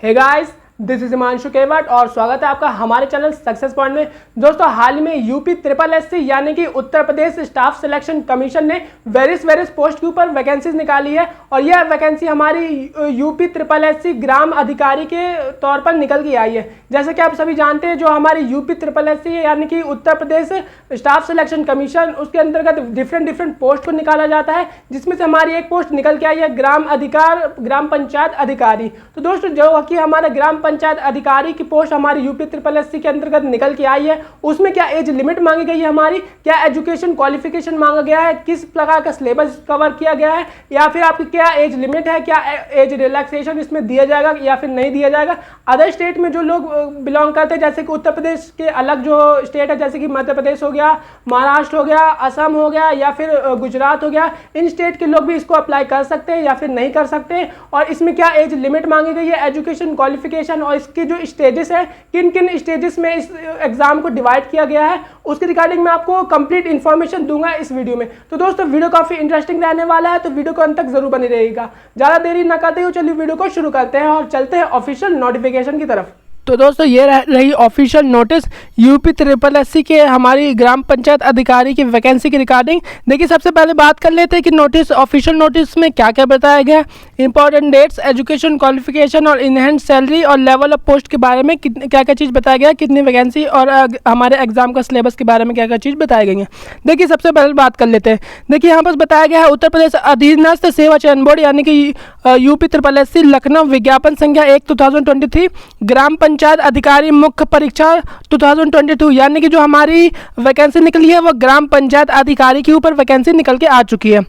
Hey guys, this is Himanshu Kewat और स्वागत है आपका हमारे चैनल सक्सेस पॉइंट में। दोस्तों, हाल ही में यूपी ट्रिपल एससी यानी कि Uttar Pradesh staff selection commission ने वेरियस पोस्ट के ऊपर वैकेंसीज निकाली है और यह वैकेंसी हमारी यूपी ट्रिपल एससी ग्राम अधिकारी के तौर पर निकल के आई है। जैसे कि आप सभी जानते हैं, जो हमारी यूपी ट्रिपल एससी है यानी कि Uttar Pradesh staff selection commission, उसके अंतर्गत डिफरेंट पोस्ट को निकाला जाता है, जिसमें से हमारी एक पोस्ट निकल के आई है ग्राम पंचायत अधिकारी। तो दोस्तों, जो कि हमारा ग्राम पंचायत अधिकारी की पोस्ट हमारी यूपी ट्रिपल एससी के अंतर्गत निकल के आई है, उसमें क्या एज लिमिट मांगी गई है, हमारी क्या एजुकेशन क्वालिफिकेशन मांगा गया है, किस प्रकार का सिलेबस कवर किया गया है, या फिर आपकी क्या एज लिमिट है, क्या एज रिलैक्सेशन इसमें दिया जाएगा या फिर नहीं दिया जाएगा। अदर स्टेट में जो लोग बिलोंग करते हैं, जैसे कि उत्तर प्रदेश के अलग जो स्टेट है, जैसे कि मध्य प्रदेश हो गया, महाराष्ट्र हो गया, असम हो गया या फिर गुजरात हो गया, इन स्टेट के लोग भी इसको अप्लाई कर सकते हैं या फिर नहीं कर सकते। और इसमें क्या एज लिमिट मांगी गई है, एजुकेशन क्वालिफिकेशन और इसके जो स्टेजेस है, किन किन स्टेजेस में इस एग्जाम को डिवाइड किया गया है, उसके रिगार्डिंग मैं आपको कंप्लीट इन्फॉर्मेशन दूंगा इस वीडियो में। तो दोस्तों, वीडियो काफी इंटरेस्टिंग रहने वाला है, तो वीडियो को अंत तक जरूर बनी रहेगा। ज्यादा देरी ना करते हुए चलिए वीडियो को शुरू करते हैं और चलते हैं ऑफिशियल नोटिफिकेशन की तरफ। तो दोस्तों, ये रही official notice UP triple SC के हमारी ग्राम पंचायत अधिकारी की वैकेंसी की रिगार्डिंग। देखिए, सबसे पहले बात कर लेते हैं कि नोटिस, ऑफिशियल नोटिस में क्या क्या बताया गया है। इंपॉर्टेंट डेट्स, एजुकेशन क्वालिफिकेशन और इनहेंस सैलरी और लेवल ऑफ पोस्ट के बारे में क्या क्या चीज़ बताया गया है, कितनी वैकेंसी और हमारे एग्जाम का सिलेबस के बारे में क्या क्या चीज़ बताई गई है। देखिए, सबसे पहले बात कर लेते हैं। देखिए, यहाँ पर बताया गया है उत्तर प्रदेश अधीनस्थ सेवा चयन बोर्ड यानी कि यूपी ट्रिपल एससी लखनऊ विज्ञापन संख्या 1 2023 ग्राम पंचायत अधिकारी मुख्य परीक्षा 2022 यानी कि जो हमारी वैकेंसी निकली है वो ग्राम पंचायत अधिकारी के ऊपर वैकेंसी निकल के आ चुकी है।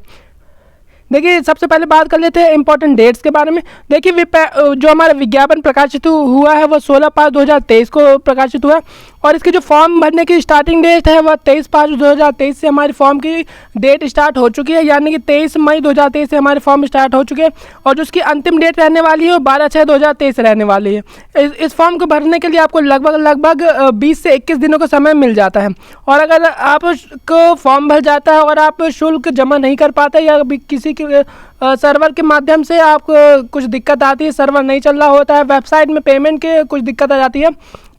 देखिए, सबसे पहले बात कर लेते हैं इंपॉर्टेंट डेट्स के बारे में। देखिए, जो हमारा विज्ञापन प्रकाशित हुआ है वह 16/5/2023 को प्रकाशित हुआ और इसकी जो फॉर्म भरने की स्टार्टिंग डेट है वह 23/5/2023 से हमारी फॉर्म की डेट स्टार्ट हो चुकी है, यानी कि 23 मई 2023 से हमारे फॉर्म स्टार्ट हो चुके हैं और जो उसकी अंतिम डेट रहने वाली है वो 12/6/2023 रहने वाली है। इस फॉर्म को भरने के लिए आपको लगभग 20 से 21 दिनों का समय मिल जाता है। और अगर आपको फॉर्म भर जाता है और आप शुल्क जमा नहीं कर पाते या किसी सर्वर के माध्यम से आपको कुछ दिक्कत आती है, सर्वर नहीं चल रहा होता है, वेबसाइट में पेमेंट के कुछ दिक्कत आ जाती है,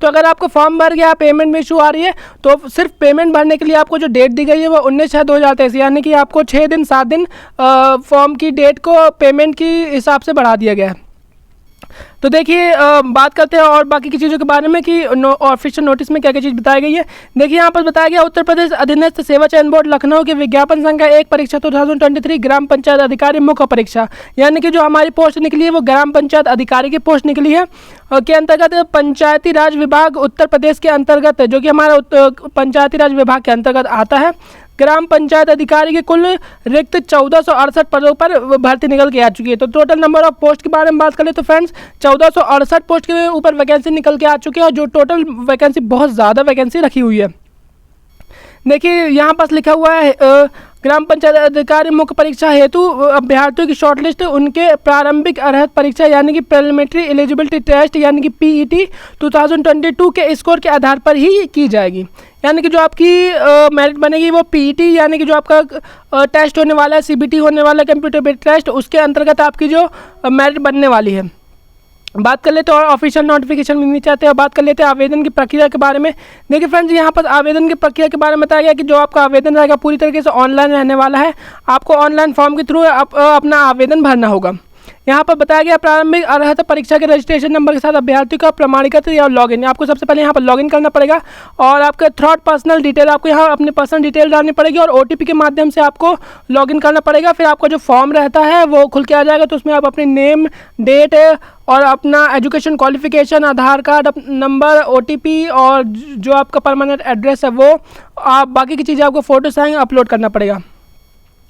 तो अगर आपको फॉर्म भर गया, पेमेंट में इशू आ रही है, तो सिर्फ पेमेंट भरने के लिए आपको जो डेट दी गई है वो 19/6/2023 यानी कि आपको 6 दिन 7 दिन फॉर्म की डेट को पेमेंट की हिसाब से बढ़ा दिया गया है। तो देखिए, बात करते हैं और बाकी की चीज़ों के बारे में कि ऑफिशियल नोटिस में क्या क्या चीज़ बताई गई है। देखिए, यहाँ पर बताया गया उत्तर प्रदेश अधीनस्थ सेवा चयन बोर्ड लखनऊ के विज्ञापन संख्या 1 परीक्षा 2023 ग्राम पंचायत अधिकारी मुख्य परीक्षा यानी कि जो हमारी पोस्ट निकली है वो ग्राम पंचायत अधिकारी की पोस्ट निकली है के अंतर्गत पंचायती राज विभाग उत्तर प्रदेश के अंतर्गत, जो कि हमारा पंचायती राज विभाग के अंतर्गत आता है। ग्राम पंचायत अधिकारी के कुल रिक्त 1468 पदों पर भर्ती निकल के आ चुकी है। तो टोटल नंबर ऑफ पोस्ट के बारे में बात करें तो फ्रेंड्स 1468 पोस्ट के ऊपर वैकेंसी निकल के आ चुकी है और जो टोटल वैकेंसी बहुत ज़्यादा वैकेंसी रखी हुई है। देखिए, यहाँ पास लिखा हुआ है ग्राम पंचायत अधिकारी मुख्य परीक्षा हेतु अभ्यर्थियों की शॉर्टलिस्ट उनके प्रारंभिक अर्हता परीक्षा यानी कि प्रिलिमिनरी एलिजिबिलिटी टेस्ट यानी कि पीईटी 2022 के स्कोर के आधार पर ही की जाएगी। यानी कि जो आपकी मेरिट बनेगी वो पीईटी यानी कि जो आपका टेस्ट होने वाला है, सीबीटी होने वाला है, कंप्यूटर बेस्ड टेस्ट, उसके अंतर्गत आपकी जो मेरिट बनने वाली है। बात कर लेते हैं और ऑफिशियल नोटिफिकेशन में नीचे आते हैं और बात कर लेते हैं आवेदन की प्रक्रिया के बारे में। देखिए फ्रेंड्स, यहाँ पर आवेदन की प्रक्रिया के बारे में बताया गया कि जो आपका आवेदन रहेगा पूरी तरीके से ऑनलाइन रहने वाला है। आपको ऑनलाइन फॉर्म के थ्रू अपना आवेदन भरना होगा। यहाँ पर बताया गया प्रारंभिक अर्हता परीक्षा के रजिस्ट्रेशन नंबर के साथ अभ्यर्थी का प्रमाणीकरण या लॉगिन, आपको सबसे पहले यहाँ पर लॉगिन करना पड़ेगा और आपका थर्ड पर्सनल डिटेल, आपको यहाँ अपनी पर्सनल डिटेल डालनी पड़ेगी और ओटीपी के माध्यम से आपको लॉगिन करना पड़ेगा। फिर आपका जो फॉर्म रहता है वो खुल के आ जाएगा, तो उसमें आप अपनी नेम, डेट और अपना एजुकेशन क्वालिफिकेशन, आधार कार्ड नंबर, ओटीपी और जो आपका परमानेंट एड्रेस है वो आप बाकी की चीज़ें आपको फ़ोटो संग अपलोड करना पड़ेगा।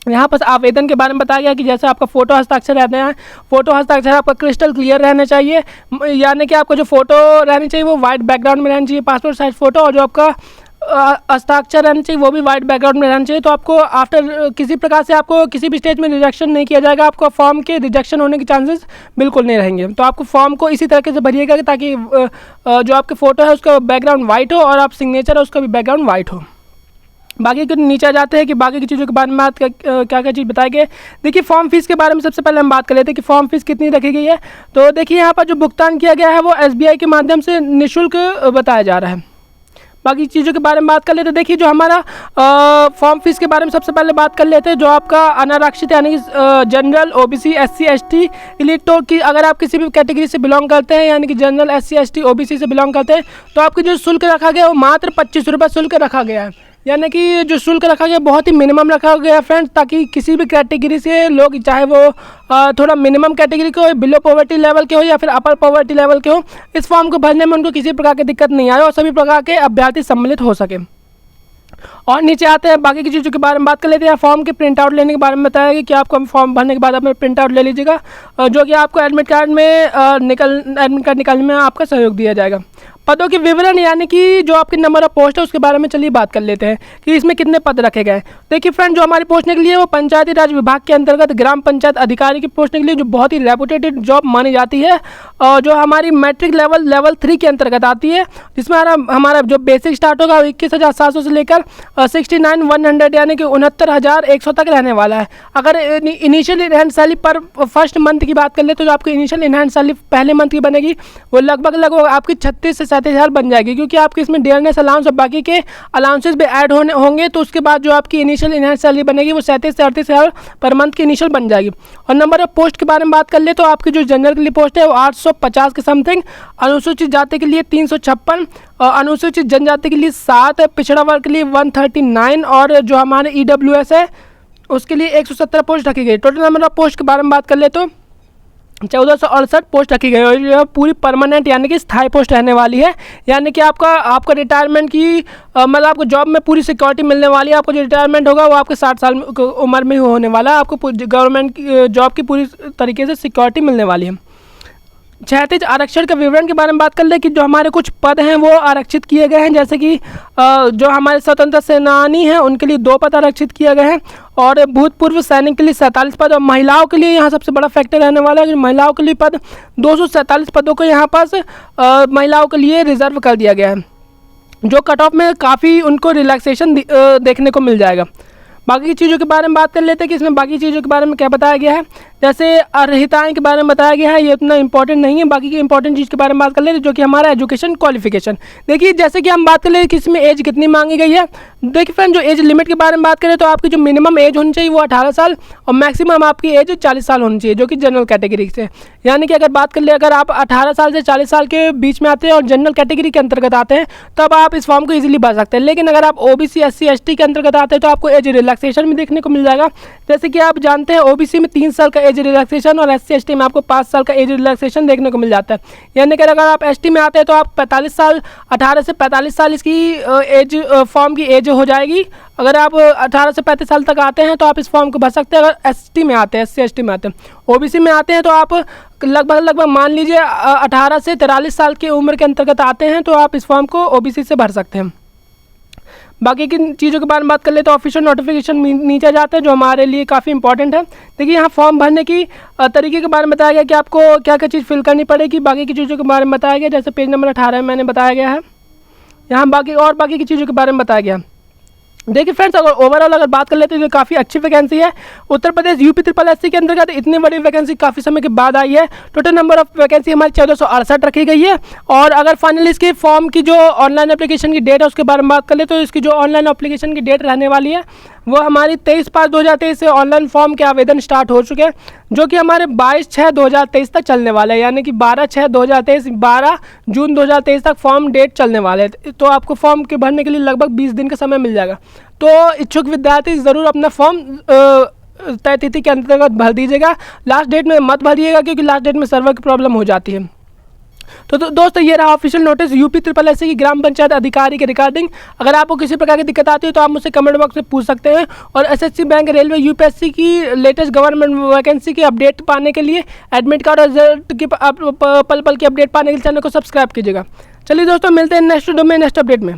यहाँ पर आवेदन के बारे में बताया गया कि जैसे आपका फ़ोटो हस्ताक्षर रहते हैं, फ़ोटो हस्ताक्षर आपका क्रिस्टल क्लियर रहना चाहिए, यानी कि आपका जो फ़ोटो रहनी चाहिए वो वाइट बैकग्राउंड में रहनी चाहिए, पासपोर्ट साइज फ़ोटो, और जो आपका हस्ताक्षर रहना चाहिए वो भी वाइट बैकग्राउंड में रहना चाहिए। तो आपको आफ्टर किसी प्रकार से आपको किसी भी स्टेज में रिजेक्शन नहीं किया जाएगा, आपको फॉर्म के रिजेक्शन होने के चांसेस बिल्कुल नहीं रहेंगे। तो आपको फॉर्म को इसी तरीके से भरिएगा ताकि जो आपके फ़ोटो है उसका बैकग्राउंड वाइट हो और आप सिग्नेचर है उसका भी बैकग्राउंड वाइट हो। बाकी के नीचे आ जाते हैं कि बाकी की चीज़ों के बारे में बात क्या क्या चीज़ बताई गई। देखिए फॉर्म फीस के बारे में सबसे पहले हम बात कर लेते हैं कि फॉर्म फीस कितनी रखी गई है। तो देखिए यहाँ पर जो भुगतान किया गया है वो SBI के माध्यम से निःशुल्क बताया जा रहा है। बाकी चीज़ों के बारे में बात कर लेते हैं। देखिए जो हमारा फॉर्म फीस के बारे में सबसे पहले बात कर लेते हैं। जो आपका अनारक्षित यानी कि general, OBC, SC, ST elite, तो कि अगर आप किसी भी कैटेगरी से बिलोंग करते हैं यानी कि जनरल, SC, ST, OBC से बिलोंग करते हैं तो आपकी जो शुल्क रखा गया है वो मात्र 25 रुपये शुल्क रखा गया है। यानी कि जो शुल्क रखा गया बहुत ही मिनिमम रखा गया फ्रेंड्स, ताकि किसी भी कैटेगरी से लोग, चाहे वो थोड़ा मिनिमम कैटेगरी के हो, बिलो पॉवर्टी लेवल के हो या फिर अपर पॉवर्टी लेवल के हो, इस फॉर्म को भरने में उनको किसी प्रकार की दिक्कत नहीं आए और सभी प्रकार के अभ्यर्थी सम्मिलित हो सके। और नीचे आते हैं बाकी की चीज़ों के बारे में बात कर लेते हैं। फॉर्म के प्रिंट आउट लेने के बारे में बताया गया कि आपको फॉर्म भरने के बाद अपने प्रिंट आउट ले लीजिएगा, जो कि आपको एडमिट कार्ड निकालने में आपका सहयोग दिया जाएगा। पदों के विवरण यानी कि जो आपके नंबर ऑफ पोस्ट है उसके बारे में चलिए बात कर लेते हैं कि इसमें कितने पद रखे गए। देखिए फ्रेंड, जो हमारी पोस्ट निकली है वो पंचायती राज विभाग के अंतर्गत ग्राम पंचायत अधिकारी की पोस्ट निकली, जो बहुत ही रेपुटेटेड जॉब मानी जाती है, और जो हमारी मैट्रिक लेवल 3 के अंतर्गत आती है, जिसमें हमारा जो बेसिक स्टार्ट होगा 21,700 से लेकर 69,100 यानी कि 69,100 तक रहने वाला है। अगर इनिशियल इनहैंस सैलरी पर फर्स्ट मंथ की बात कर ले तो आपकी इनिशियल इनहैंस सैलरी पहले मंथ की बनेगी, वो लगभग आपकी 36 से 37,000 बन जाएगी, क्योंकि आपके इसमें डियरनेस अलाउंस और बाकी के अलाउंसेस भी ऐड होंगे। तो उसके बाद जो आपकी इनिशियल इनहैंस सैलरी बनेगी वो 37 से 38,000 पर मंथ की इनिशियल बन जाएगी। और नंबर ऑफ पोस्ट के बारे में बात कर ले तो आपकी जो जनरल के लिए पोस्ट है वो 850 के समथिंग, अनुसूचित जाति के लिए 356, अनुसूचित जनजाति के लिए 7, पिछड़ा वर्ग के लिए 139 और जो हमारे EWS है उसके लिए 117 पोस्ट रखी गई। टोटल नंबर ऑफ पोस्ट के बारे में बात कर ले तो 1468 पोस्ट रखी गई और यह पूरी परमानेंट यानी कि स्थायी पोस्ट रहने वाली है। यानी कि आपका रिटायरमेंट की मतलब आपको जॉब में पूरी सिक्योरिटी मिलने वाली है। आपको जो रिटायरमेंट होगा वो आपके 60 साल उम्र में ही होने वाला है। आपको गवर्नमेंट की जॉब की पूरी तरीके से सिक्योरिटी मिलने वाली है। क्षैतिज आरक्षण के विवरण के बारे में बात कर ले कि जो हमारे कुछ पद हैं वो आरक्षित किए गए हैं, जैसे कि जो हमारे स्वतंत्र सेनानी हैं उनके लिए 2 पद आरक्षित किए गए हैं और भूतपूर्व सैनिक के लिए 47 पद, और महिलाओं के लिए यहाँ सबसे बड़ा फैक्टर रहने वाला है कि महिलाओं के लिए पद 247 पदों को यहाँ पास महिलाओं के लिए रिजर्व कर दिया गया है, जो कट ऑफ में काफ़ी उनको रिलैक्सेशन देखने को मिल जाएगा। बाकी की चीज़ों के बारे में बात कर लेते हैं कि इसमें बाकी चीज़ों के बारे में क्या बताया गया है। जैसे अर्हताएँ के बारे में बताया गया है, ये उतना इंपॉर्टेंट नहीं है। बाकी की इंपॉर्टेंट चीज़ के बारे में बात कर लेते हैं जो कि हमारा एजुकेशन क्वालिफिकेशन। देखिए जैसे कि हम बात कर लेते हैं कि इसमें एज कितनी मांगी गई है। देखिए फ्रेंड, जो एज लिमिट के बारे में बात करें तो आपकी जो मिनिमम एज होनी चाहिए वो 18 साल और मैक्सिमम आपकी एज 40 साल होनी चाहिए, जो कि जनरल कैटेगरी से। यानी कि अगर बात कर ले, अगर आप 18 साल से 40 साल के बीच में आते हैं और जनरल कैटेगरी के अंतर्गत आते हैं तब आप इस फॉर्म को ईजिली भर सकते हैं। लेकिन अगर आप OBC, SC, ST के अंतर्गत आते हैं तो आपको एज रिलैक्सेशन भी देखने को मिल जाएगा। जैसे कि आप जानते हैं OBC में 3 साल का एज रिलैक्सेशन और SC, ST में आपको 5 साल का एज रिलैक्सेशन देखने को मिल जाता है। यानी कि अगर आप ST में आते हैं तो आप 45 साल, 18 से 45 साल इसकी एज फॉर्म की एज हो जाएगी। अगर आप 18 से 35 साल तक आते हैं तो आप इस फॉर्म को भर सकते हैं। अगर ST में आते हैं, SC, ST में आते हैं, OBC में आते हैं तो आप लगभग मान लीजिए 18 से 43 साल की उम्र के अंतर्गत आते हैं तो आप इस फॉर्म को OBC से भर सकते हैं। बाकी की चीज़ों के बारे में बात कर ले तो ऑफिशियल नोटिफिकेशन नीचे जाते हैं, जो हमारे लिए काफ़ी इंपॉर्टेंट है। देखिए यहाँ फॉर्म भरने की तरीके के बारे में बताया गया कि आपको क्या क्या चीज़ फिल करनी पड़ेगी। बाकी की चीज़ों के बारे में बताया गया, जैसे पेज नंबर 18 में मैंने बताया गया है। यहाँ बाकी की चीज़ों के बारे में बताया गया। देखिए फ्रेंड्स, अगर ओवरऑल अगर बात कर लेते हैं तो काफ़ी अच्छी वैकेंसी है। उत्तर प्रदेश UP SSC के अंतर्गत इतनी बड़ी वैकेंसी काफ़ी समय के बाद आई है। टोटल नंबर ऑफ वैकेंसी हमारी 1468 रखी गई है। और अगर फाइनली इसके फॉर्म की जो ऑनलाइन एप्लीकेशन की डेट है उसके बारे में बात कर ले तो इसकी जो ऑनलाइन एप्लीकेशन की डेट रहने वाली है वो हमारी 23/5/2023 से ऑनलाइन फॉर्म के आवेदन स्टार्ट हो चुके हैं, जो कि हमारे 22/6/2023 तक चलने वाले हैं। यानी कि 12/6/2023 12 जून 2023 तक फॉर्म डेट चलने वाले हैं। तो आपको फॉर्म के भरने के लिए लगभग 20 दिन का समय मिल जाएगा। तो इच्छुक विद्यार्थी ज़रूर अपना फॉर्म तय तिथि के अंतर्गत भर दीजिएगा। लास्ट डेट में मत भरिएगा, क्योंकि लास्ट डेट में सर्वर की प्रॉब्लम हो जाती है। तो दोस्तों, ये रहा ऑफिशियल नोटिस UP SSC की ग्राम पंचायत अधिकारी के रिगार्डिंग। अगर आपको किसी प्रकार की दिक्कत आती है तो आप मुझसे कमेंट बॉक्स में पूछ सकते हैं। और SSC बैंक, रेलवे, UPSC की लेटेस्ट गवर्नमेंट वैकेंसी की अपडेट पाने के लिए, एडमिट कार्ड और रिजल्ट की पल की अपडेट पाने के लिए चैनल को सब्सक्राइब कीजिएगा। चलिए दोस्तों, मिलते हैं नेक्स्ट वीडियो में नेक्स्ट अपडेट में।